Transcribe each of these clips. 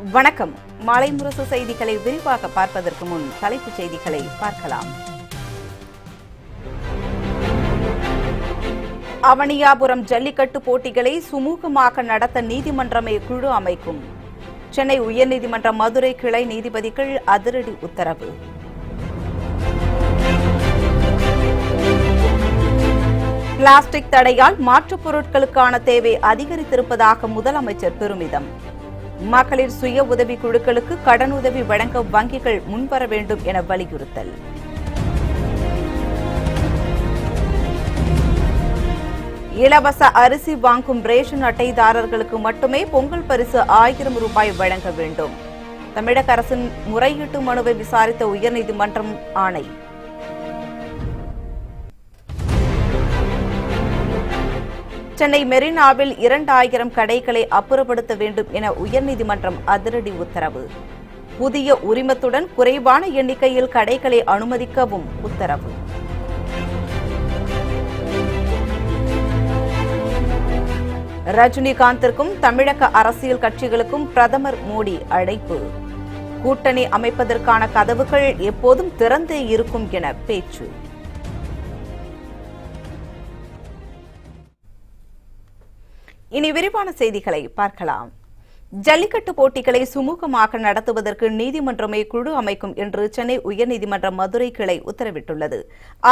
வணக்கம். மாலை முரசு செய்திகளை விரிவாக பார்ப்பதற்கு முன் தலைப்புச் செய்திகளை பார்க்கலாம். அவனியாபுரம் ஜல்லிக்கட்டு போட்டிகளை சுமூகமாக நடத்த நீதிமன்றமே குழு அமைக்கும். சென்னை உயர்நீதிமன்ற மதுரை கிளை நீதிபதிகள் அதிரடி உத்தரவு. பிளாஸ்டிக் தடையால் மாற்றுப் பொருட்களுக்கான தேவை அதிகரித்திருப்பதாக முதலமைச்சர் பெருமிதம். மகளிர் சுய உதவி குழுக்களுக்கு கடனுதவி வழங்க வங்கிகள் முன்வர வேண்டும் என வலியுறுத்தல். இலவச அரிசி வாங்கும் ரேஷன் அட்டைதாரர்களுக்கு மட்டுமே பொங்கல் பரிசு 1000 ரூபாய் வழங்க வேண்டும். தமிழக அரசின் முறையீட்டு மனுவை விசாரித்த உயர்நீதிமன்றம் ஆணை. சென்னை மெரினாவில் 2000 கடைகளை அப்புறப்படுத்த வேண்டும் என உயர்நீதிமன்றம் அதிரடி உத்தரவு. புதிய உரிமத்துடன் குறைவான எண்ணிக்கையில் கடைகளை அனுமதிக்கவும் உத்தரவு. ரஜினிகாந்திற்கும் தமிழக அரசியல் கட்சிகளுக்கும் பிரதமர் மோடி அழைப்பு. கூட்டணி அமைப்பதற்கான கதவுகள் எப்போதும் திறந்தே இருக்கும் என பேச்சு. இனி விரிவான செய்திகளை பார்க்கலாம். ஜல்லிக்கட்டு போட்டிகளை சுமூகமாக நடத்துவதற்கு நீதிமன்றமே குழு அமைக்கும் என்று சென்னை உயர்நீதிமன்ற மதுரை கிளை உத்தரவிட்டுள்ளது.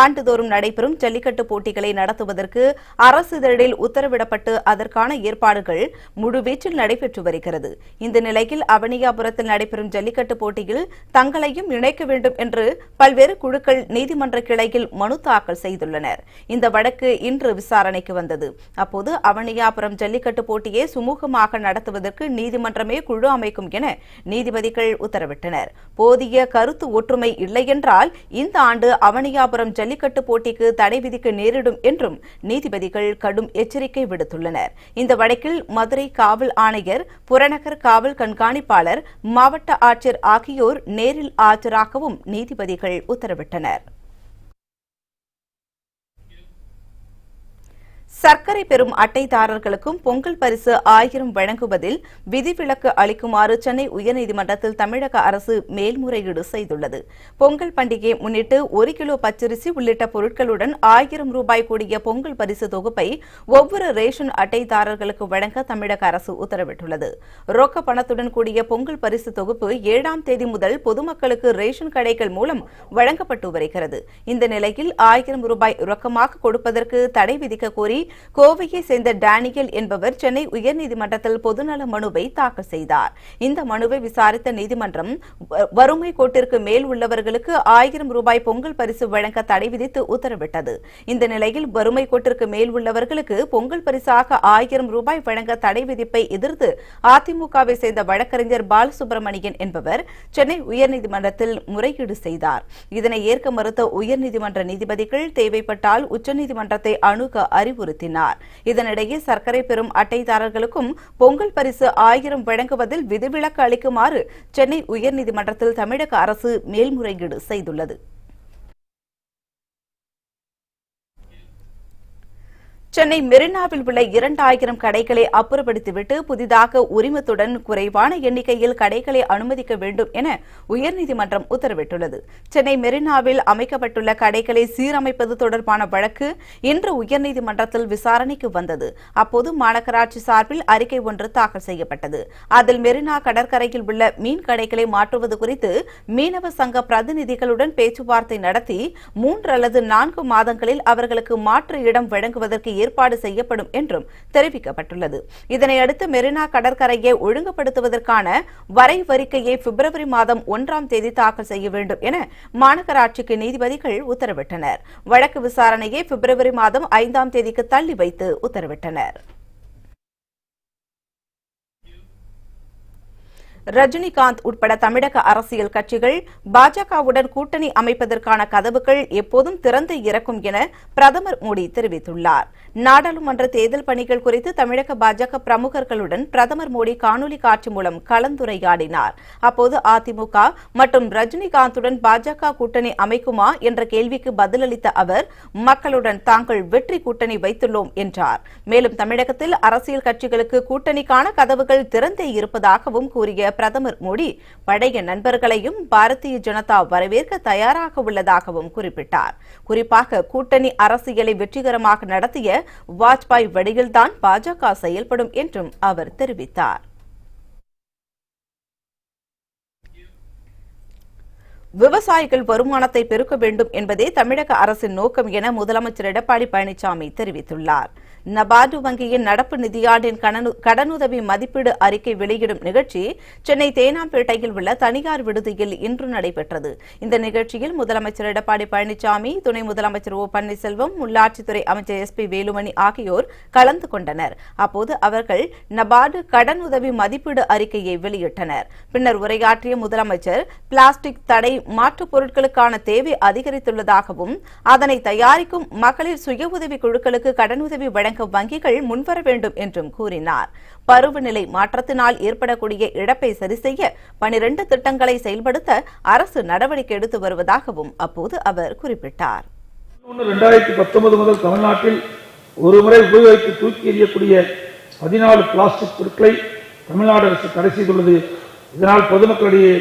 ஆண்டுதோறும் நடைபெறும் ஜல்லிக்கட்டு போட்டிகளை நடத்துவதற்கு அரசிதழில் உத்தரவிடப்பட்டு அதற்கான ஏற்பாடுகள் முழுவீச்சில் நடைபெற்று வருகிறது. இந்த நிலையில் அவனியாபுரத்தில் நடைபெறும் ஜல்லிக்கட்டு போட்டியில் தங்களையும் இணைக்க வேண்டும் என்று பல்வேறு குழுக்கள் நீதிமன்ற கிளையில் மனு தாக்கல் செய்துள்ளனர். இந்த வழக்கு இன்று விசாரணைக்கு வந்தது. அப்போது அவனியாபுரம் ஜல்லிக்கட்டு போட்டியை சுமூகமாக நடத்துவதற்கு நீதிமன்றமே குழு அமைக்கும் என நீதிபதிகள் உத்தரவிட்டனர். போதிய கருத்து ஒற்றுமை இல்லையென்றால் இந்த ஆண்டு அவனியாபுரம் ஜல்லிக்கட்டு போட்டிக்கு தடை விதிக்க நேரிடும் என்றும் நீதிபதிகள் கடும் எச்சரிக்கை விடுத்துள்ளனர். இந்த வழக்கில் மதுரை காவல் ஆணையர், புறநகர் காவல் கண்காணிப்பாளர், மாவட்ட ஆட்சியர் ஆகியோர் நேரில் ஆஜராகவும் நீதிபதிகள் உத்தரவிட்டனர். சர்க்கரை பெறும் அட்டைதாரர்களுக்கும் பொங்கல் பரிசு 1000 வழங்குவதில் விதிவிலக்கு அளிக்குமாறு சென்னை உயர்நீதிமன்றத்தில் தமிழக அரசு மேல்முறையீடு செய்துள்ளது. பொங்கல் பண்டிகையை முன்னிட்டு 1 கிலோ பச்சரிசி உள்ளிட்ட பொருட்களுடன் 1000 ரூபாய் கூடிய பொங்கல் பரிசு தொகுப்பை ஒவ்வொரு ரேஷன் அட்டைதாரர்களுக்கு வழங்க தமிழக அரசு உத்தரவிட்டுள்ளது. ரொக்க பணத்துடன் கூடிய பொங்கல் பரிசு தொகுப்பு 7ஆம் தேதி முதல் பொதுமக்களுக்கு ரேஷன் கடைகள் மூலம் வழங்கப்பட்டு வருகிறது. இந்த நிலையில் 1000 ரூபாய் ரொக்கமாக கொடுப்பதற்கு தடை விதிக்க கோரி கோவையை சேர்ந்த டேனியல் என்பவர் சென்னை உயர்நீதிமன்றத்தில் பொதுநல மனுவை தாக்கல் செய்தார். இந்த மனுவை விசாரித்த நீதிமன்றம் வறுமை கோட்டிற்கு மேல் உள்ளவர்களுக்கு 1000 ரூபாய் பொங்கல் பரிசு வழங்க தடை விதித்து உத்தரவிட்டது. இந்த நிலையில் வறுமை கோட்டிற்கு மேல் உள்ளவர்களுக்கு பொங்கல் பரிசாக 1000 ரூபாய் வழங்க தடை விதிப்பை எதிர்த்து அதிமுகவை சேர்ந்த வழக்கறிஞர் பாலசுப்ரமணியன் என்பவர் சென்னை உயர்நீதிமன்றத்தில் முறையீடு செய்தார். இதனை ஏற்க மறுத்த உயர்நீதிமன்ற நீதிபதிகள் தேவைப்பட்டால் உச்சநீதிமன்றத்தை அணுக அறிவுறுத்தினார். இதனிடையே சர்க்கரை பெறும் அட்டைதாரர்களுக்கும் பொங்கல் பரிசு 1000 வழங்குவதில் விதிவிலக்கு அளிக்குமாறு சென்னை உயர்நீதிமன்றத்தில் தமிழக அரசு மேல்முறையீடு செய்துள்ளது. சென்னை மெரினாவில் உள்ள 2000 கடைகளை அப்புறப்படுத்திவிட்டு புதிதாக உரிமத்துடன் குறைவான எண்ணிக்கையில் கடைகளை அனுமதிக்க வேண்டும் என உயர்நீதிமன்றம் உத்தரவிட்டுள்ளது. சென்னை மெரினாவில் அமைக்கப்பட்டுள்ள கடைகளை சீரமைப்பது தொடர்பான வழக்கு இன்று உயர்நீதிமன்றத்தில் விசாரணைக்கு வந்தது. அப்போது மாநகராட்சி சார்பில் அறிக்கை ஒன்று தாக்கல் செய்யப்பட்டது. அதில் மெரினா கடற்கரையில் உள்ள மீன் கடைகளை மாற்றுவது குறித்து மீனவ சங்க பிரதிநிதிகளுடன் பேச்சுவார்த்தை நடத்தி 3 அல்லது 4 மாதங்களில் அவர்களுக்கு மாற்று இடம் வழங்குவதற்கு ஏற்பாடு செய்யப்படும் என்றும் தெரிவிக்கப்பட்டுள்ளது. இதனையடுத்து மெரினா கடற்கரையை ஒழுங்குபடுத்துவதற்கான வரைவறிக்கையை பிப்ரவரி மாதம் 1ஆம் தேதி தாக்கல் செய்ய வேண்டும் என மாநகராட்சிக்கு நீதிபதிகள் உத்தரவிட்டனர். வழக்கு விசாரணையை பிப்ரவரி மாதம் 5ஆம் தேதிக்கு தள்ளி வைத்து உத்தரவிட்டனர். ரஜினிகாந்த் உட்பட தமிழக அரசியல் கட்சிகள் பாஜகவுடன் கூட்டணி அமைப்பதற்கான கதவுகள் எப்போதும் திறந்து இருக்கும் என பிரதமர் மோடி தெரிவித்துள்ளார். நாடாளுமன்ற தேர்தல் பணிகள் குறித்து தமிழக பாஜக பிரமுகர்களுடன் பிரதமர் மோடி காணொலி காட்சி மூலம் கலந்துரையாடினார். அப்போது அதிமுக மற்றும் ரஜினிகாந்துடன் பாஜக கூட்டணி அமைக்குமா என்ற கேள்விக்கு பதிலளித்த அவர், மக்களுடன் தாங்கள் வெற்றி கூட்டணி வைத்துள்ளோம் என்றார். மேலும் தமிழகத்தில் அரசியல் கட்சிகளுக்கு கூட்டணிக்கான கதவுகள் திறந்தே இருப்பதாகவும் கூறிய பிரதமர் மோடி, பழைய நண்பர்களையும் பாரதிய ஜனதா வரவேற்க தயாராக உள்ளதாகவும் குறிப்பிட்டார். குறிப்பாக கூட்டணி அரசியலை வெற்றிகரமாக நடத்திய வாஜ்பாய் வழியில்தான் பாஜக செயல்படும் என்றும் அவர் தெரிவித்தார். விவசாயிகள் வருமானத்தை பெருக்க வேண்டும் என்பதே தமிழக அரசின் நோக்கம் என முதலமைச்சர் எடப்பாடி பழனிசாமி தெரிவித்துள்ளார். நபார்டு வங்கியின் நடப்பு நிதியாண்டின் கடனுதவி மதிப்பீடு அறிக்கை வெளியிடும் நிகழ்ச்சி சென்னை தேனாம்பேட்டையில் உள்ள தனியார் விடுதியில் இன்று நடைபெற்றது. இந்த நிகழ்ச்சியில் முதலமைச்சர் எடப்பாடி பழனிசாமி, துணை முதலமைச்சர் ஓ பன்னீர்செல்வம், உள்ளாட்சித்துறை அமைச்சர் SP வேலுமணி ஆகியோர் கலந்து கொண்டனர். அப்போது அவர்கள் நபார்டு கடனுதவி மதிப்பீடு அறிக்கையை வெளியிட்டனர். பின்னர் உரையாற்றிய முதலமைச்சர், பிளாஸ்டிக் தடை மாற்றுப் பொருட்களுக்கான தேவை அதிகரித்துள்ளதாகவும் அதனை தயாரிக்கும் மகளிர் சுய உதவி குழுக்களுக்கு கடனுதவி வழங்க வங்கிகள் முன்வர வேண்டும் என்றும் கூறினார். பருவநிலை மாற்றத்தினால் ஏற்படக்கூடிய இழப்பை சரிசெய்ய 12 திட்டங்களை செயல்படுத்த அரசு நடவடிக்கை எடுத்து வருவதாகவும் அப்போது அவர் குறிப்பிட்டார். 2019 முதல் தமிழ்நாட்டில் ஒருமுறை உபயோகித்து தூக்கி எறியக்கூடிய 14 பிளாஸ்டிக் பொருட்களை தமிழ்நாடு அரசு தடை செய்துள்ளது. இதனால் பொதுமக்களிடையே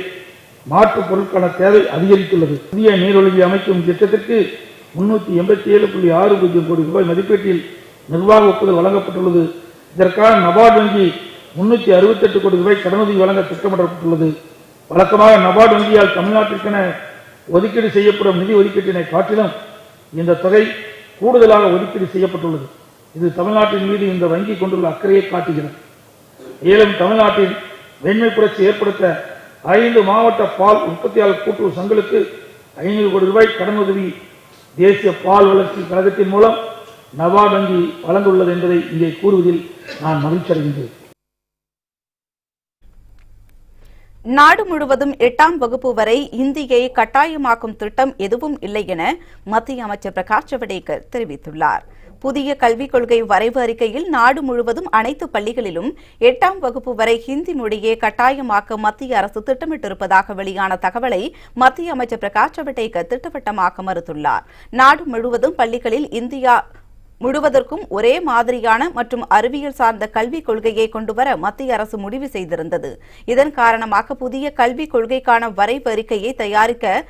மாற்றுப் பொருட்களுக்கான தேவை அதிகரித்துள்ளது. புதிய நீரொழுங்கி அமைக்கும் திட்டத்திற்கு 387.60 கோடி ரூபாய் மதிப்பீட்டில் நிர்வாக ஒப்புதல் வழங்கப்பட்டுள்ளது. இதற்கான நபார்டு வங்கி 368 கோடி ரூபாய் கடனுதவி வழங்க திட்டமிடப்பட்டுள்ளது. வழக்கமாக நபார்டு வங்கியால் தமிழ்நாட்டிற்கென ஒதுக்கீடு செய்யப்படும் நிதி ஒதுக்கீட்டினை காட்டிலும் இந்த தொகை கூடுதலாக ஒதுக்கீடு செய்யப்பட்டுள்ளது. இது தமிழ்நாட்டின் மீது இந்த வங்கி கொண்டுள்ள அக்கறையை காட்டுகிறது. மேலும் தமிழ்நாட்டில் வெண்மை புரட்சி ஏற்படுத்த 5 மாவட்ட பால் உற்பத்தியாளர் கூட்டுறவு சங்கங்களுக்கு 500 கோடி ரூபாய் கடனுதவி தேசிய பால் வளர்ச்சி கழகத்தின் மூலம் நபார்டு வங்கி வழங்கியுள்ளது என்பதை இங்கே கூறுவதில் நான் மகிழ்ச்சி அடைகின்றேன். நாடு முழுவதும் 8ஆம் வகுப்பு வரை இந்தியை கட்டாயமாக்கும் திட்டம் எதுவும் இல்லை என மத்திய அமைச்சர் பிரகாஷ் ஜவடேகர் தெரிவித்துள்ளார். புதிய கல்விக் கொள்கை வரைவு அறிக்கையில் நாடு முழுவதும் அனைத்து பள்ளிகளிலும் 8ஆம் வகுப்பு வரை ஹிந்தி மொழியை கட்டாயமாக்க மத்திய அரசு திட்டமிட்டிருப்பதாக வெளியான தகவலை மத்திய அமைச்சர் பிரகாஷ் ஜவடேகர் திட்டவட்டமாக மறுத்துள்ளார். நாடு முழுவதும் பள்ளிகளில் இந்தியா முழுவதற்கும் ஒரே மாதிரியான மற்றும் அறிவியல் சார்ந்த கல்விக் கொள்கையை கொண்டுவர மத்திய அரசு முடிவு செய்திருந்தது. இதன் காரணமாக புதிய கல்விக் கொள்கைக்கான வரைவு அறிக்கையை தயாரிக்க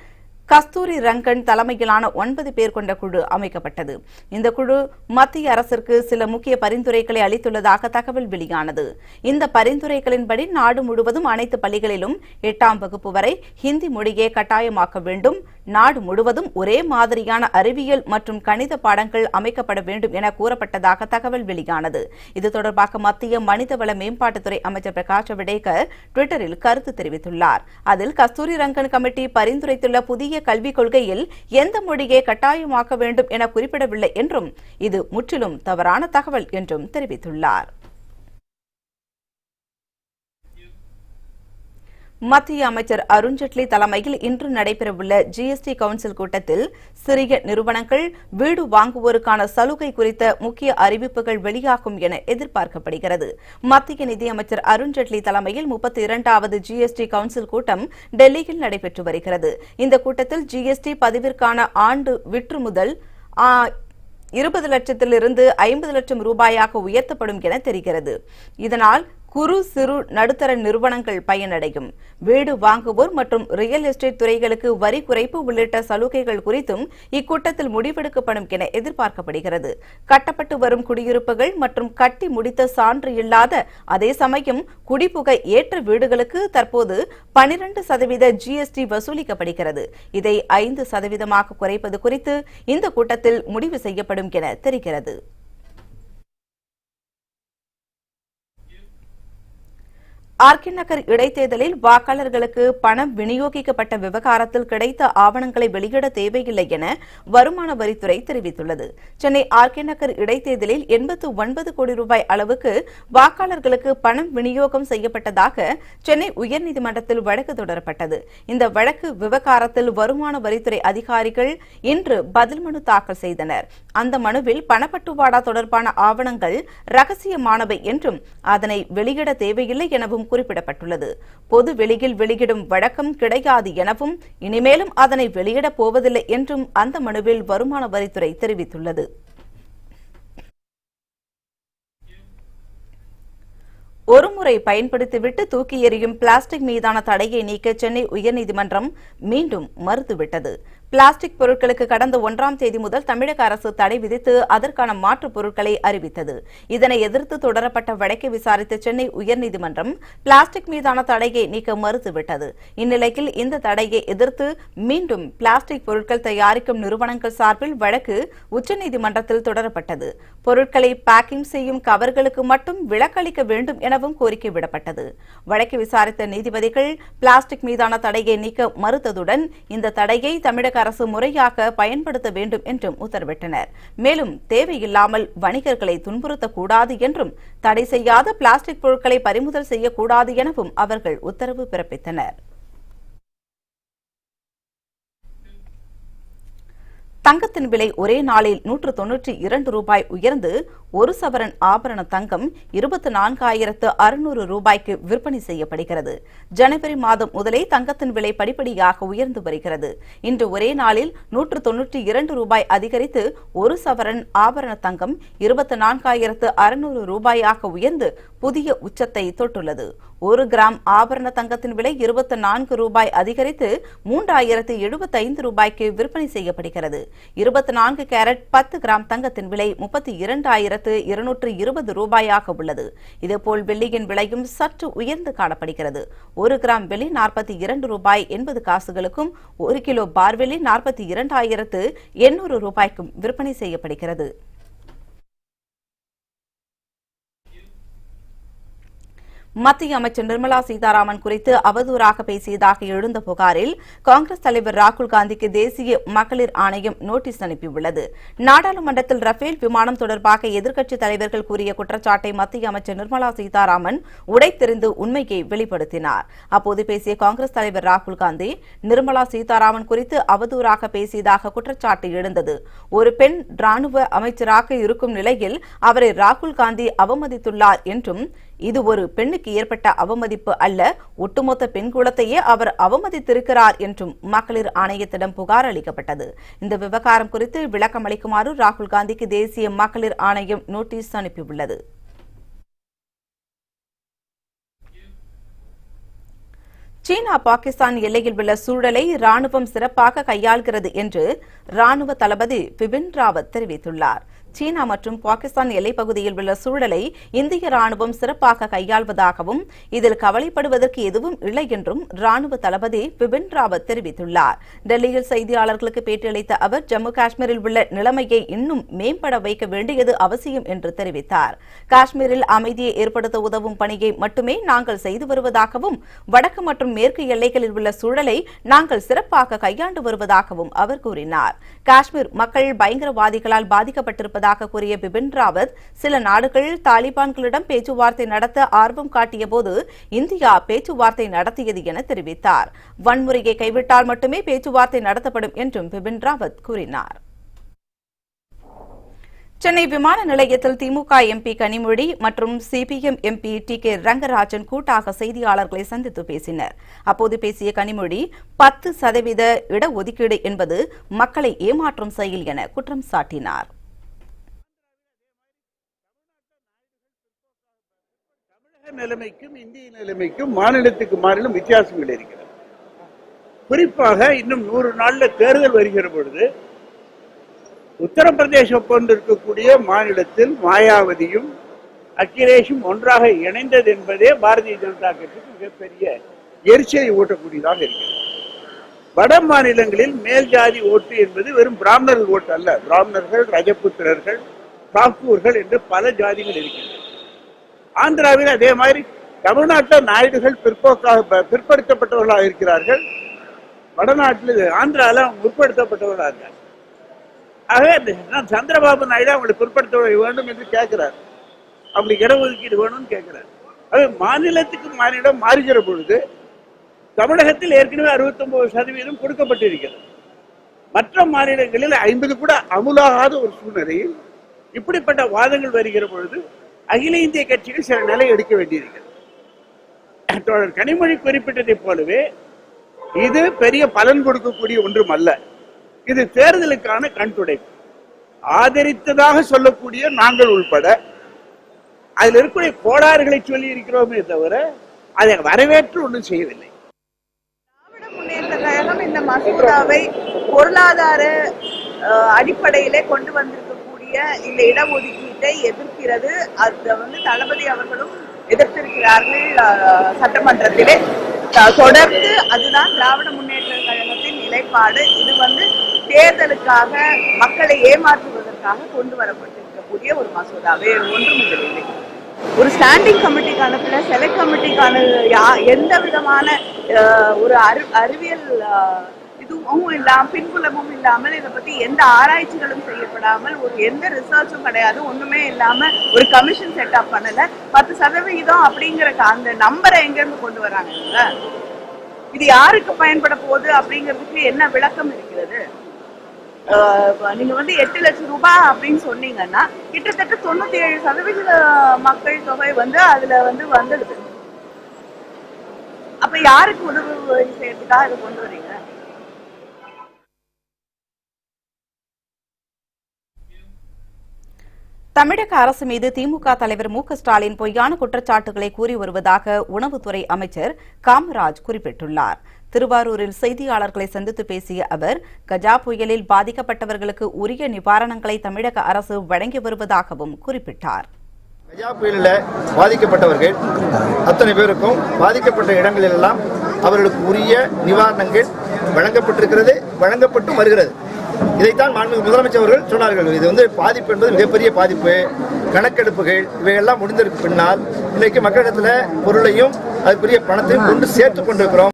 கஸ்தூரி ரங்கன் தலைமையிலான 9 பேர் கொண்ட குழு அமைக்கப்பட்டது. இந்த குழு மத்திய அரசிற்கு சில முக்கிய பரிந்துரைகளை அளித்துள்ளதாக தகவல் வெளியானது. இந்த பரிந்துரைகளின்படி நாடு முழுவதும் அனைத்து பள்ளிகளிலும் 8ஆம் வகுப்பு வரை ஹிந்தி மொழியை கட்டாயமாக்க வேண்டும், நாடு முழுவதும் ஒரே மாதிரியான அறிவியல் மற்றும் கணித பாடங்கள் அமைக்கப்பட வேண்டும் என கூறப்பட்டதாக தகவல் வெளியானது. இது தொடர்பாக மத்திய மனிதவள மேம்பாட்டுத்துறை அமைச்சர் பிரகாஷ் ஜவடேகர் ட்விட்டரில் கருத்து தெரிவித்துள்ளார். அதில் கஸ்தூரி ரங்கன் கமிட்டி பரிந்துரைத்துள்ள புதிய கல்விக் கொள்கையில் எந்த மொழியை கட்டாயமாக்க வேண்டும் என குறிப்பிடவில்லை என்றும் இது முற்றிலும் தவறான தகவல் என்றும் தெரிவித்துள்ளார். மத்திய அமைச்சர் அருண்ஜேட்லி தலைமையில் இன்று நடைபெறவுள்ள GST கவுன்சில் கூட்டத்தில் சிறிய நிறுவனங்கள் வீடு வாங்குவோருக்கான சலுகை குறித்த முக்கிய அறிவிப்புகள் வெளியாகும் என எதிர்பார்க்கப்படுகிறது. மத்திய நிதியமைச்சர் அருண்ஜேட்லி தலைமையில் 32வது GST கவுன்சில் கூட்டம் டெல்லியில் நடைபெற்று வருகிறது. இந்த கூட்டத்தில் GST பதிவிற்கான ஆண்டு விற்றுமுதல் 20 லட்சத்திலிருந்து 50 லட்சம் ரூபாயாக உயர்த்தப்படும் என தெரிகிறது. இதனால் குறு சிறு நடுத்தர நிறுவனங்கள் பயனடையும். வீடு வாங்குவோர் மற்றும் ரியல் எஸ்டேட் துறைகளுக்கு வரி குறைப்பு உள்ளிட்ட சலுகைகள் குறித்தும் இக்கூட்டத்தில் முடிவெடுக்கப்படும் என எதிர்பார்க்கப்படுகிறது. கட்டப்பட்டு வரும் குடியிருப்புகள் மற்றும் கட்டி முடித்த சான்று இல்லாத அதே சமயம் குடிபுகை ஏற்ற வீடுகளுக்கு தற்போது 12% GST வசூலிக்கப்படுகிறது. இதை 5% குறைப்பது குறித்து இந்த கூட்டத்தில் முடிவு செய்யப்படும் என தெரிகிறது. ஆர்கே நகர் இடைத்தேர்தலில் வாக்காளர்களுக்கு பணம் விநியோகிக்கப்பட்ட விவகாரத்தில் கிடைத்த ஆவணங்களை வெளியிட தேவையில்லை என வருமான வரித்துறை தெரிவித்துள்ளது. சென்னை ஆர்கே நகர் இடைத்தேர்தலில் 89 கோடி ரூபாய் அளவுக்கு வாக்காளர்களுக்கு பணம் விநியோகம் செய்யப்பட்டதாக சென்னை உயர்நீதிமன்றத்தில் வழக்கு தொடரப்பட்டது. இந்த வழக்கு விவகாரத்தில் வருமான வரித்துறை அதிகாரிகள் இன்று பதில் மனு தாக்கல் செய்தனர். அந்த மனுவில் பணப்பட்டுவாடா தொடர்பான ஆவணங்கள் ரகசியமானவை என்றும் அதனை வெளியிட தேவையில்லை எனவும் குறிப்பிடப்பட்டுள்ளது. பொது வெளியில் வெளியிடும் வழக்கம் கிடையாது எனவும் இனிமேலும் அதனை வெளியிடப் போவதில்லை என்றும் அந்த மனுவில் வருமான வரித்துறை தெரிவித்துள்ளது. ஒருமுறை பயன்படுத்திவிட்டு தூக்கி எறியும் பிளாஸ்டிக் மீதான தடையை நீக்க சென்னை உயர்நீதிமன்றம் மீண்டும் மறுத்துவிட்டது. பிளாஸ்டிக் பொருட்களுக்கு கடந்த 1ஆம் தேதி முதல் தமிழக அரசு தடை விதித்து அதற்கான மாற்றுப் பொருட்களை அறிவித்தது. இதனை எதிர்த்து தொடரப்பட்ட வழக்கை விசாரித்த சென்னை உயர்நீதிமன்றம் பிளாஸ்டிக் மீதான தடையை நீக்க மறுத்துவிட்டது. இந்நிலையில் இந்த தடையை எதிர்த்து மீண்டும் பிளாஸ்டிக் பொருட்கள் தயாரிக்கும் நிறுவனங்கள் சார்பில் வழக்கு உச்சநீதிமன்றத்தில் தொடரப்பட்டது. பொருட்களை பேக்கிங் செய்யும் கவர்களுக்கு மட்டும் விலக்களிக்க வேண்டும் எனவும் கோரிக்கை விடப்பட்டது. வழக்கை விசாரித்த நீதிபதிகள் பிளாஸ்டிக் மீதான தடையை நீக்க மறுத்ததுடன் இந்த தடையை தமிழக அரசு முறையாக பயன்படுத்த வேண்டும் என்றும் உத்தரவிட்டனர். மேலும் தேவையில்லாமல் வணிகர்களை துன்புறுத்தக்கூடாது என்றும் தடை செய்யாத பிளாஸ்டிக் பொருட்களை பறிமுதல் செய்யக்கூடாது எனவும் அவர்கள் உத்தரவு பிறப்பித்தனர். தங்கத்தின் விலை ஒரே நாளில் 192 ரூபாய் உயர்ந்து ஒரு சவரன் ஆபரண தங்கம் 24,600 ரூபாய்க்கு விற்பனை செய்யப்படுகிறது. ஜனவரி மாதம் முதலே தங்கத்தின் விலை படிப்படியாக உயர்ந்து வருகிறது. இன்று ஒரே நாளில் 192 ரூபாய் அதிகரித்து ஒரு சவரன் ஆபரண தங்கம் 24,600 ரூபாயாக உயர்ந்து புதிய உச்சத்தை தொட்டுள்ளது. 1 கிராம் ஆபரண தங்கத்தின் விலை 24 ரூபாய் அதிகரித்து 3,075 ரூபாய்க்கு விற்பனை செய்யப்படுகிறது. 24 கேரட் 10 கிராம் தங்கத்தின் விலை 32,220 ரூபாயாக உள்ளது. இதேபோல் வெள்ளியின் விலையும் சற்று உயர்ந்து காணப்படுகிறது. 1 கிராம் வெள்ளி 42 ரூபாய் 80 காசுகளுக்கும் 1 கிலோ பார் வெள்ளி 42,800 ரூபாய்க்கும் விற்பனை செய்யப்படுகிறது. மத்திய அமைச்சர் நிர்மலா சீதாராமன் குறித்து அவதூறாக பேசியதாக எழுந்த புகாரில் காங்கிரஸ் தலைவர் ராகுல் காந்திக்கு தேசிய மகளிர் ஆணையம் நோட்டீஸ் அனுப்பியுள்ளது. நாடாளுமன்றத்தில் ரஃபேல் விமானம் தொடர்பாக எதிர்க்கட்சித் தலைவர்கள் கூறிய குற்றச்சாட்டை மத்திய அமைச்சர் நிர்மலா சீதாராமன் உடைத்தெறிந்து உண்மையை வெளிப்படுத்தினார். அப்போது பேசிய காங்கிரஸ் தலைவர் ராகுல் காந்தி நிர்மலா சீதாராமன் குறித்து அவதூறாக பேசியதாக குற்றச்சாட்டு எழுந்தது. ஒரு பெண் ராணுவ அமைச்சராக இருக்கும் நிலையில் அவரை ராகுல் காந்தி அவமதித்துள்ளார் என்றும் இது ஒரு பெண்ணுக்கு ஏற்பட்ட அவமதிப்பு அல்ல, ஒட்டுமொத்த பெண் குலத்தையே அவர் அவமதித்திருக்கிறார் என்றும் மகளிர் ஆணையத்திடம் புகார் அளிக்கப்பட்டது. இந்த விவகாரம் குறித்து விளக்கம் அளிக்குமாறு ராகுல் காந்திக்கு தேசிய மகளிர் ஆணையம் நோட்டீஸ் அனுப்பியுள்ளது. சீனா பாகிஸ்தான் எல்லையில் உள்ள சூழலை ராணுவம் சிறப்பாக கையாள்கிறது என்று ராணுவ தளபதி பிபின் ராவத் தெரிவித்துள்ளார். சீனா மற்றும் பாகிஸ்தான் எல்லைப்பகுதியில் உள்ள சூழலை இந்திய ராணுவம் சிறப்பாக கையாள்வதாகவும் இதில் கவலைப்படுவதற்கு எதுவும் இல்லை என்றும் ராணுவ தளபதி பிபின் ராவத் தெரிவித்துள்ளார். டெல்லியில் செய்தியாளர்களுக்கு பேட்டியளித்த அவர் ஜம்மு காஷ்மீரில் உள்ள நிலைமையை இன்னும் மேம்பட வைக்க வேண்டியது அவசியம் என்று தெரிவித்தார். காஷ்மீரில் அமைதியை ஏற்படுத்த உதவும் பணியை மட்டுமே நாங்கள் செய்து வருவதாகவும் வடக்கு மற்றும் மேற்கு எல்லைகளில் உள்ள சூழலை நாங்கள் சிறப்பாக கையாண்டு வருவதாகவும் அவர் கூறினார். காஷ்மீர் மக்கள் பயங்கரவாதிகளால் பாதிக்கப்பட்டிருப்பதாக கூறிய பிபின் ராவத் சில நாடுகள் தாலிபான்களிடம் பேச்சுவார்த்தை நடத்த ஆர்வம் காட்டியபோது இந்தியா பேச்சுவார்த்தை நடத்தியது என தெரிவித்தார். வன்முறையை கைவிட்டால் மட்டுமே பேச்சுவார்த்தை நடத்தப்படும் என்றும் பிபின் ராவத் கூறினார். சென்னை விமான நிலையத்தில் திமுக எம்பி கனிமொழி மற்றும் CPM MP D K Rangarajan கூட்டாக செய்தியாளர்களை சந்தித்து பேசினர். அப்போது பேசிய கனிமொழி 10% இடஒதுக்கீடு என்பது மக்களை ஏமாற்றும் செயல் என குற்றம் சாட்டினார். நிலைமைக்கும் இந்திய நிலைமைக்கும் மாநிலத்துக்கு மாநிலம் வித்தியாசங்கள் இருக்கிறது. குறிப்பாக இன்னும் 100 நாள்ல தேர்தல் வருகிற பொழுது உத்தரப்பிரதேசம் போன்றிருக்கக்கூடிய மாநிலத்தில் மாயாவதியும் அகிலேஷும் ஒன்றாக இணைந்தது என்பதே பாரதிய ஜனதா கட்சிக்கு மிகப்பெரிய எரிச்சலை ஊட்டக்கூடியதாக இருக்கிறது. வட மாநிலங்களில் மேல் ஜாதி ஓட்டு என்பது வெறும் பிராமணர்கள் ஓட்டு அல்ல. பிராமணர்கள், ரஜபுத்திரர்கள், தாக்கூர்கள் என்று பல ஜாதிகள் இருக்கின்றன. ஆந்திராவில் அதே மாதிரி தமிழ்நாட்டில் நாயுடுகள் பிற்படுத்தப்பட்டவர்களாக இருக்கிறார்கள், வடநாட்டில் ஆந்திராவில் அவங்க முற்படுத்தப்பட்டவர்களாக இருக்காங்க. ஆகவே நான் சந்திரபாபு நாயுடு அவங்களுக்கு பிற்படுத்த வேண்டும் என்று கேட்கிறார், அவங்களுக்கு இடஒதுக்கீடு வேணும்னு கேட்கிறார். அது மாநிலத்துக்கு மாநிலம் மாறுகிற பொழுது தமிழகத்தில் ஏற்கனவே 69% கொடுக்கப்பட்டிருக்கிறது. மற்ற மாநிலங்களில் 50 கூட அமுலாகாத ஒரு சூழ்நிலையில் இப்படிப்பட்ட வாதங்கள் வருகிற பொழுது அகில இந்திய கட்சிகள் சில நிலை எடுக்க வேண்டியிருக்கிறது. தோழர் கனிமொழி குறிப்பிட்டதை போலவே இது பெரிய பலன் கொடுக்கக்கூடிய ஒன்றும் அல்ல. இது தேர்தலுக்கான கண்துடைப்பு. ஆதரித்ததாக சொல்லக்கூடிய நாங்கள் உள்பட அதில் இருக்கக்கூடிய கோளாறுகளை சொல்லி இருக்கிறோமே தவிர அதை வரவேற்று ஒன்றும் செய்யவில்லை. திராவிட முன்னேற்ற கழகம் இந்த மசோதாவை பொருளாதார அடிப்படையிலே கொண்டு வந்திருக்கக்கூடிய இந்த இடஒதுக்கீட்டை எதிர்க்கிறது. அது தளபதி அவர்களும் எதிர்த்திருக்கிறார்கள் சட்டமன்றத்திலே. தொடர்ந்து அதுதான் திராவிட முன்னேற்ற கழகத்தின் நிலைப்பாடு. இது தேர்தலுக்காக மக்களை ஏமாற்றுவதற்காக கொண்டு வரப்பட்டிருக்கக்கூடிய ஒரு மசோதா, வேறு ஒன்றும் இல்லை. ஒரு ஸ்டாண்டிங் கமிட்டிக்கு அனுப்பின செலக்ட் கமிட்டிக்கான எந்த விதமான ஒரு அறிவியல் இதுவும் இல்லாமல் பின்புலமும் இல்லாமல் இதை பத்தி எந்த ஆராய்ச்சிகளும் செய்யப்படாமல் எந்த ரிசர்ச்சும் கிடையாது, ஒண்ணுமே இல்லாம ஒரு கமிஷன் செட்டப் பண்ணல. 10% அப்படிங்கிற அந்த நம்பரை எங்க இருந்து கொண்டு வராங்க? இது யாருக்கு பயன்பட போகுது அப்படிங்கிறதுக்கு என்ன விளக்கம் இருக்கிறது? நீங்க 8 லட்சம் ரூபாய் அப்படின்னு சொன்னீங்கன்னா கிட்டத்தட்ட 97% மக்கள் தொகை அதுல வந்துடுது. அப்ப யாருக்கு உதவி செய்யறதுக்காக இதை கொண்டு வரீங்க? தமிழக அரசு மீது திமுக தலைவர் மு க ஸ்டாலின் பொய்யான குற்றச்சாட்டுகளை கூறி வருவதாக உணவுத்துறை அமைச்சர் காமராஜ் குறிப்பிட்டுள்ளார். திருவாரூரில் செய்தியாளர்களை சந்தித்து பேசிய அவர், கஜா புயலில் பாதிக்கப்பட்டவர்களுக்கு உரிய நிவாரணங்களை தமிழக அரசு வழங்கி வருவதாகவும் குறிப்பிட்டார். கஜா புயலில் பாதிக்கப்பட்டவர்கள் அத்தனை பேருக்கும் பாதிக்கப்பட்ட இடங்களிலெல்லாம் அவர்களுக்கு உரிய நிவாரணங்கள் வழங்கப்பட்டிருக்கிறது, வழங்கப்பட்டு வருகிறது. இதைத்தான் மாண்புமிகு முதலமைச்சர் அவர்கள் சொன்னார்கள். இது பாதிப்பு என்பது மிகப்பெரிய பாதிப்பு. கணக்கெடுப்புகள் இவையெல்லாம் முடிந்ததற்கு பின்னால் இன்றைக்கு மக்களிடத்தில் பொருளையும் அதுக்குரிய பணத்தையும் கொண்டு சேர்த்துக் கொண்டிருக்கிறோம்.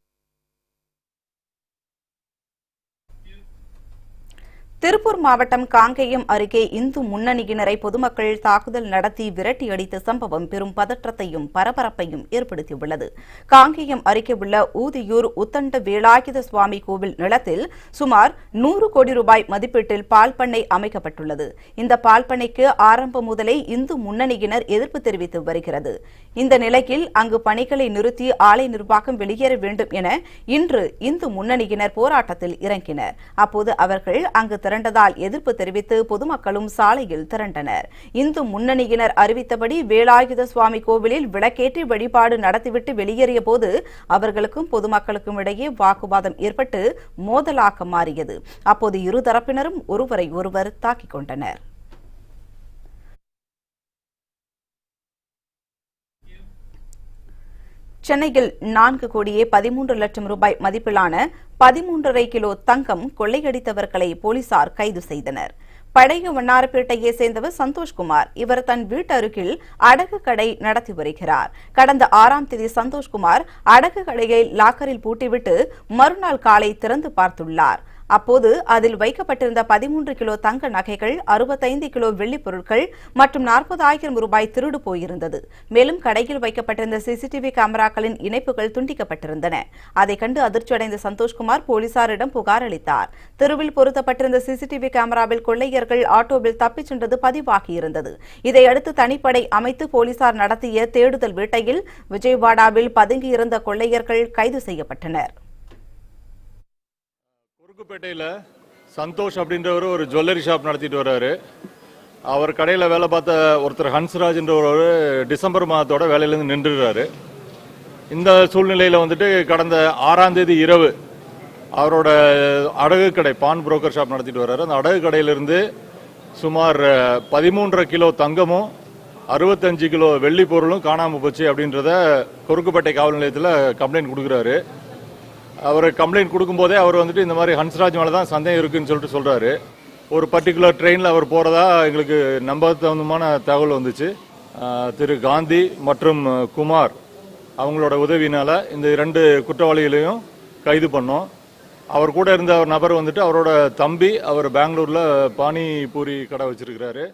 திருப்பூர் மாவட்டம் காங்கேயம் அருகே இந்து முன்னணியினரை பொதுமக்கள் தாக்குதல் நடத்தி விரட்டியடித்த சம்பவம் பெரும் பதற்றத்தையும் பரபரப்பையும் ஏற்படுத்தியுள்ளது. காங்கேயம் அருகே உள்ள ஊதியூர் உத்தண்ட வேலாயுத சுவாமி கோவில் நிலத்தில் சுமார் 100 கோடி ரூபாய் மதிப்பீட்டில் பால் பண்ணை அமைக்கப்பட்டுள்ளது. இந்த பால் பண்ணைக்கு ஆரம்பம் முதலே இந்து முன்னணியினர் எதிர்ப்பு தெரிவித்து வருகிறது. இந்த நிலையில் அங்கு பணிகளை நிறுத்தி ஆலை நிர்வாகம் வெளியேற வேண்டும் என இன்று இந்து முன்னணியினர் போராட்டத்தில் இறங்கினர். அப்போது அவர்கள் அங்கு திரண்டதால் எதிர்ப்பு தெரிவித்து பொதுமக்களும் சாலையில் திரண்டனர். இந்து முன்னணியினர் அறிவித்தபடி வேலாயுத சுவாமி கோவிலில் விளக்கேற்றி வழிபாடு நடத்திவிட்டு வெளியேறிய போது அவர்களுக்கும் பொதுமக்களுக்கும் இடையே வாக்குவாதம் ஏற்பட்டு மோதலாக மாறியது. அப்போது இருதரப்பினரும் ஒருவரை ஒருவர் தாக்கிக் கொண்டனர். சென்னையில் 4 கோடியே 13 லட்சம் ரூபாய் மதிப்பிலான 13.5 கிலோ தங்கம் கொள்ளையடித்தவர்களை போலீசார் கைது செய்தனர். பழைய வண்ணாரப்பேட்டையை சேர்ந்தவர் சந்தோஷ்குமார். இவர் தன் வீட்டு அருகில் அடகு கடை நடத்தி வருகிறார். கடந்த 6ஆம் தேதி சந்தோஷ்குமார் அடகு கடையை லாக்கரில் பூட்டிவிட்டு மறுநாள் காலை திறந்து பார்த்துள்ளார். அப்போது அதில் வைக்கப்பட்டிருந்த 13 கிலோ தங்க நகைகள், 65 கிலோ வெள்ளிப் பொருட்கள் மற்றும் 40,000 ரூபாய் திருடு போயிருந்தது. மேலும் கடையில் வைக்கப்பட்டிருந்த சிசிடிவி கேமராக்களின் இணைப்புகள் துண்டிக்கப்பட்டிருந்தன. அதை கண்டு அதிர்ச்சியடைந்த சந்தோஷ்குமார் போலீசாரிடம் புகார் அளித்தார். தெருவில் பொருத்தப்பட்டிருந்த சிசிடிவி கேமராவில் கொள்ளையர்கள் ஆட்டோவில் தப்பிச் சென்றது பதிவாகியிருந்தது. இதையடுத்து தனிப்படை அமைத்து போலீசார் நடத்திய தேடுதல் வேட்டையில் விஜயவாடாவில் பதுங்கியிருந்த கொள்ளையர்கள் கைது செய்யப்பட்டனர். குறுக்குப்பேட்டையில் சந்தோஷ் அப்படின்றவர் ஒரு ஜுவல்லரி ஷாப் நடத்திட்டு வர்றாரு. அவர் கடையில் வேலை பார்த்த ஒருத்தர் ஹன்ஸ்ராஜ் என்ற ஒரு டிசம்பர் மாதத்தோட வேலையிலேருந்து நின்றுறாரு. இந்த சூழ்நிலையில் கடந்த 6ஆம் தேதி இரவு அவரோட அடகு கடை பான் புரோக்கர் ஷாப் நடத்திட்டு வர்றாரு. அந்த அடகு கடையிலிருந்து சுமார் 13.5 கிலோ தங்கமும் 65 கிலோ வெள்ளி பொருளும் காணாமல் போச்சு அப்படின்றத குறுக்குப்பேட்டை காவல் நிலையத்தில் கம்ப்ளைண்ட் கொடுக்குறாரு. அவர் கம்ப்ளைண்ட் கொடுக்கும்போதே அவர் இந்த மாதிரி ஹன்ஸ்ராஜ் மேலே தான் சந்தேகம் இருக்குன்னு சொல்லிட்டு சொல்கிறாரு. ஒரு பர்டிகுலர் ட்ரெயினில் அவர் போகிறதா எங்களுக்கு நம்பத்தகுந்தமான தகவல் வந்துச்சு. திரு காந்தி மற்றும் குமார் அவங்களோட உதவினால இந்த 2 குற்றவாளிகளையும் கைது பண்ணோம். அவர் கூட இருந்த ஒரு நபர் வந்துட்டு அவரோட தம்பி, அவர் பெங்களூர்ல பானிபூரி கடை வச்சிருக்கிறாரு.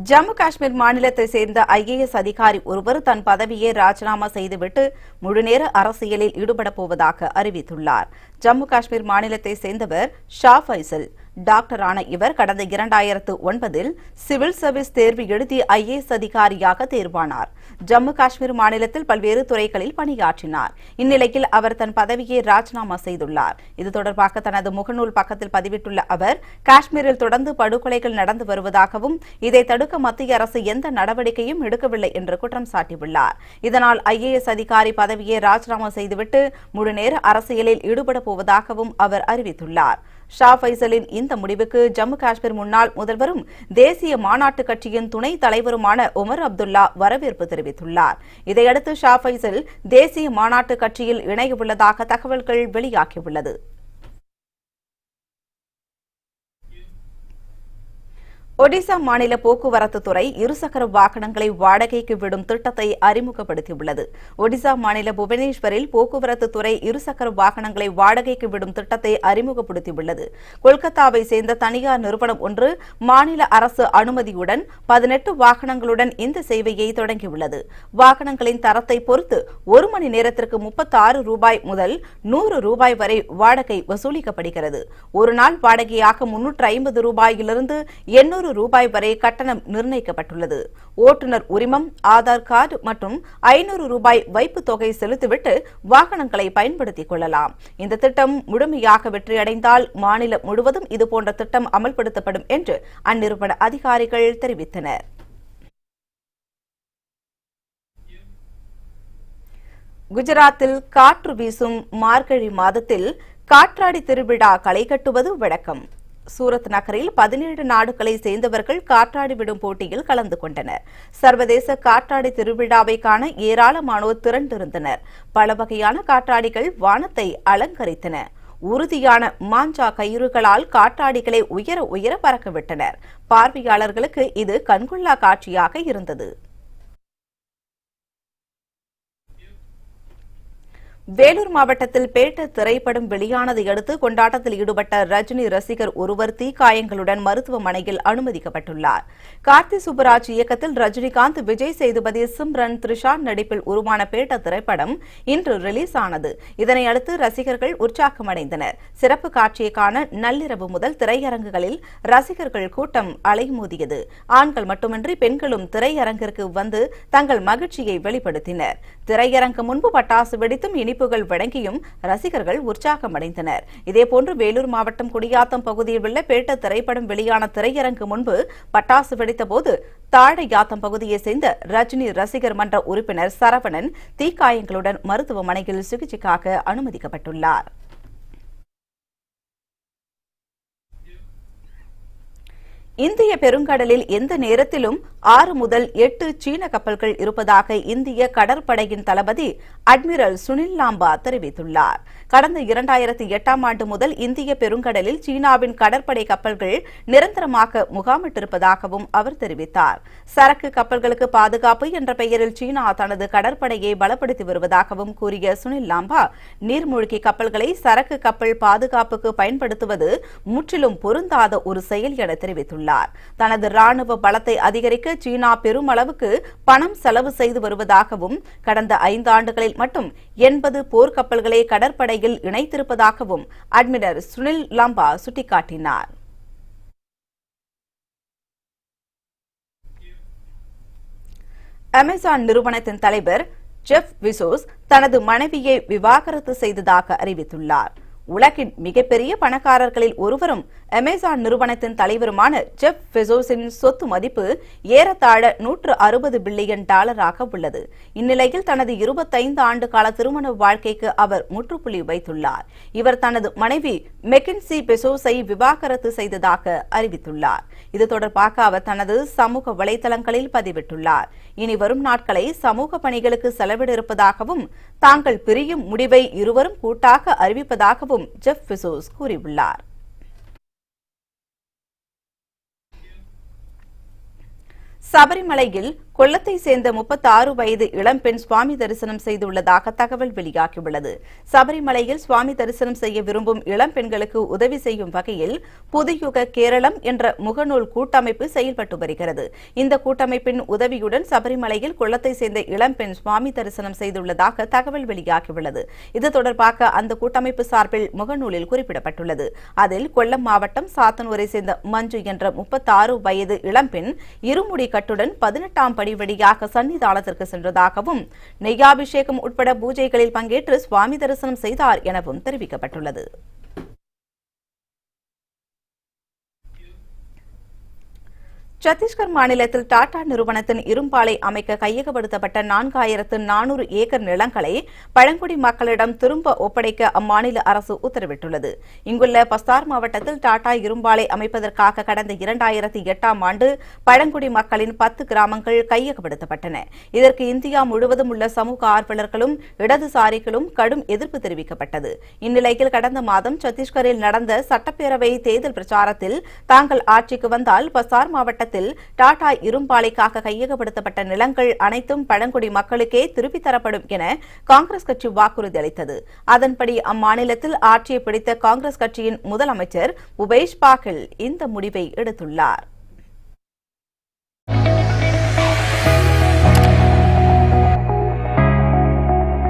ஜம்மு காஷ்மீர் மாநிலத்தை சேர்ந்த IAS அதிகாரி ஒருவர் தன் பதவியை ராஜினாமா செய்துவிட்டு முழுநேர அரசியலில் ஈடுபடப் போவதாக அறிவித்துள்ளார். ஜம்மு காஷ்மீர் மாநிலத்தை சேர்ந்தவர் ஷா ஃபைசல். டாக்டரான இவர் கடந்த 2009 சிவில் சர்வீஸ் தேர்வு எழுதி IAS அதிகாரியாக தேர்வானார். ஜம்மு காஷ்மீர் மாநிலத்தில் பல்வேறு துறைகளில் பணியாற்றினார். இந்நிலையில் அவர் தன் பதவியை ராஜினாமா செய்துள்ளார். இது தொடர்பாக தனது முகநூல் பக்கத்தில் பதிவிட்டுள்ள அவர், காஷ்மீரில் தொடர்ந்து படுகொலைகள் நடந்து வருவதாகவும் இதை தடுக்க மத்திய அரசு எந்த நடவடிக்கையும் எடுக்கவில்லை என்று குற்றம் சாட்டியுள்ளார். இதனால் IAS அதிகாரி பதவியை ராஜினாமா செய்துவிட்டு முழுநேர அரசியலில் ஈடுபடப் போவதாகவும் அவர் அறிவித்துள்ளார். ஷா ஃபைசலின் இந்த முடிவுக்கு ஜம்மு காஷ்மீர் முன்னாள் முதல்வரும் தேசிய மாநாட்டு கட்சியின் துணைத் தலைவருமான உமர் அப்துல்லா வரவேற்பு தெரிவித்துள்ளார். இதையடுத்து ஷா ஃபைசல் தேசிய மாநாட்டு கட்சியில் இணையவுள்ளதாக தகவல்கள் வெளியாகியுள்ளது. ஒடிசா மாநில போக்குவரத்து துறை இருசக்கர வாகனங்களை வாடகைக்கு விடும் திட்டத்தை அறிமுகப்படுத்தியுள்ளது. ஒடிசா மாநில புவனேஸ்வரில் போக்குவரத்து துறை இருசக்கர வாகனங்களை வாடகைக்கு விடும் திட்டத்தை அறிமுகப்படுத்தியுள்ளது. கொல்கத்தாவை சேர்ந்த தனியார் நிறுவனம் ஒன்று மாநில அரசு அனுமதியுடன் 18 வாகனங்களுடன் இந்த சேவையை தொடங்கியுள்ளது. வாகனங்களின் தரத்தை பொறுத்து 1 மணி நேரத்திற்கு 36 ரூபாய் முதல் 100 ரூபாய் வரை வாடகை வசூலிக்கப்படுகிறது. ஒரு நாள் வாடகையாக 350 ரூபாயிலிருந்து 800 ரூபாய் வரை கட்டணம் நிர்ணயிக்கப்பட்டுள்ளது. ஓட்டுநர் உரிமம், ஆதார் கார்டு மற்றும் 500 ரூபாய் வைப்பு தொகை செலுத்திவிட்டு வாகனங்களை பயன்படுத்திக் கொள்ளலாம். இந்த திட்டம் முழுமையாக வெற்றியடைந்தால் மாநிலம் முழுவதும் இதுபோன்ற திட்டம் அமல்படுத்தப்படும் என்று அந்நிறுவன அதிகாரிகள் தெரிவித்தனர். குஜராத்தில் காற்று வீசும் மார்கழி மாதத்தில் காற்றாடி திருவிழா களை கட்டுவது வழக்கம். சூரத் நகரில் 17 நாடுகளை சேர்ந்தவர்கள் காற்றாடி விடும் போட்டியில் கலந்து கொண்டனர். சர்வதேச காற்றாடி திருவிழாவை காண ஏராளமானோர் திரண்டிருந்தனர். பல வகையான காற்றாடிகள் வானத்தை அலங்கரித்தன. உறுதியான மாஞ்சா கயிறுகளால் காற்றாடிகளை உயர உயர பறக்கவிட்டனர். பார்வையாளர்களுக்கு இது கண்கொள்ளா காட்சியாக இருந்தது. வேலூர் மாவட்டத்தில் பேட்ட திரைப்படம் வெளியானதை அடுத்து கொண்டாட்டத்தில் ஈடுபட்ட ரஜினி ரசிகர் ஒருவர் தீக்காயங்களுடன் மருத்துவமனையில் அனுமதிக்கப்பட்டுள்ளார். கார்த்தி சுப்பராஜ் இயக்கத்தில் ரஜினிகாந்த், விஜய் சேதுபதி, சிம்ரன், த்ரிஷா நடிப்பில் உருவான பேட்ட திரைப்படம் இன்று ரிலீஸ் ஆனது. இதனையடுத்து ரசிகர்கள் உற்சாகமடைந்தனர். சிறப்பு காட்சியை காண நள்ளிரவு முதல் திரையரங்குகளில் ரசிகர்கள் கூட்டம் அலைமோதியது. ஆண்கள் மட்டுமின்றி பெண்களும் திரையரங்கிற்கு வந்து தங்கள் மகிழ்ச்சியை வெளிப்படுத்தினர். திரையரங்கு முன்பு பட்டாசு வெடித்தும் இனிப்புகள் வழங்கியும் ரசிகர்கள் உற்சாகமடைந்தனர். இதேபோன்று வேலூர் மாவட்டம் குடியாத்தம் பகுதியில் உள்ள பேட்ட திரைப்படம் வெளியான திரையரங்கு முன்பு பட்டாசு வெடித்தபோது தாழையாத்தம் பகுதியைச் சேர்ந்த ரஜினி ரசிகர் மன்ற உறுப்பினர் சரவணன் தீக்காயங்களுடன் மருத்துவமனையில் சிகிச்சைக்காக அனுமதிக்கப்பட்டுள்ளார். இந்திய பெருங்கடலில் எந்த நேரத்திலும் 6 முதல் 8 சீன கப்பல்கள் இருப்பதாக இந்திய கடற்படையின் தளபதி அட்மிரல் சுனில் லாம்பா தெரிவித்துள்ளார். கடந்த 2008ஆம் ஆண்டு முதல் இந்திய பெருங்கடலில் சீனாவின் கடற்படை கப்பல்கள் நிரந்தரமாக முகாமிட்டிருப்பதாகவும் அவர் தெரிவித்தார். சரக்கு கப்பல்களுக்கு பாதுகாப்பு என்ற பெயரில் சீனா தனது கடற்படையை பலப்படுத்தி வருவதாகவும் கூறிய சுனில் லாம்பா, நீர்மூழ்கி கப்பல்களை சரக்கு கப்பல் பாதுகாப்புக்கு பயன்படுத்துவது முற்றிலும் பொருந்தாத ஒரு செயல் என தெரிவித்துள்ளார். தனது ராணுவ பலத்தை அதிகரிக்க சீனா பெருமளவுக்கு பணம் செலவு செய்து வருவதாகவும் கடந்த 5 ஆண்டுகளில் மட்டும் 80 போர்க்கப்பல்களை கடற்படையில் இணைத்திருப்பதாகவும் அட்மிரல் சுனில் லாம்பா சுட்டிக்காட்டினார். அமேசான் நிறுவனத்தின் தலைவர் ஜெஃப் பெசோஸ் தனது மனைவியை விவாகரத்து செய்ததாக அறிவித்துள்ளார். உலகின் மிகப்பெரிய பணக்காரர்களில் ஒருவரும் அமேசான் நிறுவனத்தின் தலைவருமான ஜெஃப் பெசோஸின் சொத்து மதிப்பு ஏறத்தாழ $160 பில்லியன் உள்ளது. இந்நிலையில் தனது 25 ஆண்டு கால திருமண வாழ்க்கைக்கு அவர் முற்றுப்புள்ளி வைத்துள்ளார். இவர் தனது மனைவி மெக்கின்சி பெசோஸை விவாகரத்து செய்ததாக அறிவித்துள்ளார். இது தொடர்பாக அவர் தனது சமூக வலைதளங்களில் பதிவிட்டுள்ளார். இனி வரும் நாட்களை சமூக பணிகளுக்கு செலவிட இருப்பதாகவும் தாங்கள் பிரியும் முடிவை இருவரும் கூட்டாக அறிவிப்பதாகவும் ஜெஃப் பெசோஸ் கூறியுள்ளார். சபரிமலையில் கொல்லத்தை சேர்ந்த 36 வயது இளம்பெண் சுவாமி தரிசனம் செய்துள்ளதாக தகவல் வெளியாகியுள்ளது. சபரிமலையில் சுவாமி தரிசனம் செய்ய விரும்பும் இளம்பெண்களுக்கு உதவி செய்யும் வகையில் புதுயுக கேரளம் என்ற முகநூல் கூட்டமைப்பு செயல்பட்டு வருகிறது. இந்த கூட்டமைப்பின் உதவியுடன் சபரிமலையில் கொல்லத்தை சேர்ந்த இளம்பெண் சுவாமி தரிசனம் செய்துள்ளதாக தகவல் வெளியாகியுள்ளது. இது தொடர்பாக அந்த கூட்டமைப்பு சார்பில் முகநூலில் குறிப்பிடப்பட்டுள்ளது. அதில் கொல்லம் மாவட்டம் சாத்தனூரை சேர்ந்த மஞ்சு என்ற 36 வயது இளம்பெண் இருமுடி கட்டுடன் 18ஆம் படி வழியாக சன்னிதானத்திற்கு சென்றதாகவும் நெய்யாபிஷேகம் உட்பட பூஜைகளில் பங்கேற்று சுவாமி தரிசனம் செய்தார் எனவும் தெரிவிக்கப்பட்டுள்ளது. சத்தீஸ்கர் மாநிலத்தில் டாடா நிறுவனத்தின் இரும்பாலை அமைக்க கையகப்படுத்தப்பட்ட 4400 ஏக்கர் நிலங்களை பழங்குடி மக்களிடம் திரும்ப ஒப்படைக்க அம்மாநில அரசு உத்தரவிட்டுள்ளது. இங்குள்ள பஸ்தார் மாவட்டத்தில் டாடா இரும்பாலை அமைப்பதற்காக கடந்த 2008ஆம் ஆண்டு பழங்குடி மக்களின் 10 கிராமங்கள் கையகப்படுத்தப்பட்டன. இதற்கு இந்தியா முழுவதும் உள்ள சமூக ஆர்வலர்களும் இடதுசாரிகளும் கடும் எதிர்ப்பு தெரிவிக்கப்பட்டது. இந்நிலையில் கடந்த மாதம் சத்தீஸ்கரில் நடந்த சட்டப்பேரவை தேர்தல் பிரச்சாரத்தில் தாங்கள் ஆட்சிக்கு வந்தால் பஸ்தார் மாவட்டத்தில் டாடா இரும்பாலைக்காக கையகப்படுத்தப்பட்ட நிலங்கள் அனைத்தும் பழங்குடி மக்களுக்கே திருப்பித் தரப்படும் என காங்கிரஸ் கட்சி வாக்குறுதி அளித்தது. அதன்படி அம்மாநிலத்தில் ஆட்சியை பிடித்த காங்கிரஸ் கட்சியின் முதலமைச்சர் பூபேஷ் பாகல் இந்த முடிவை எடுத்துள்ளார்.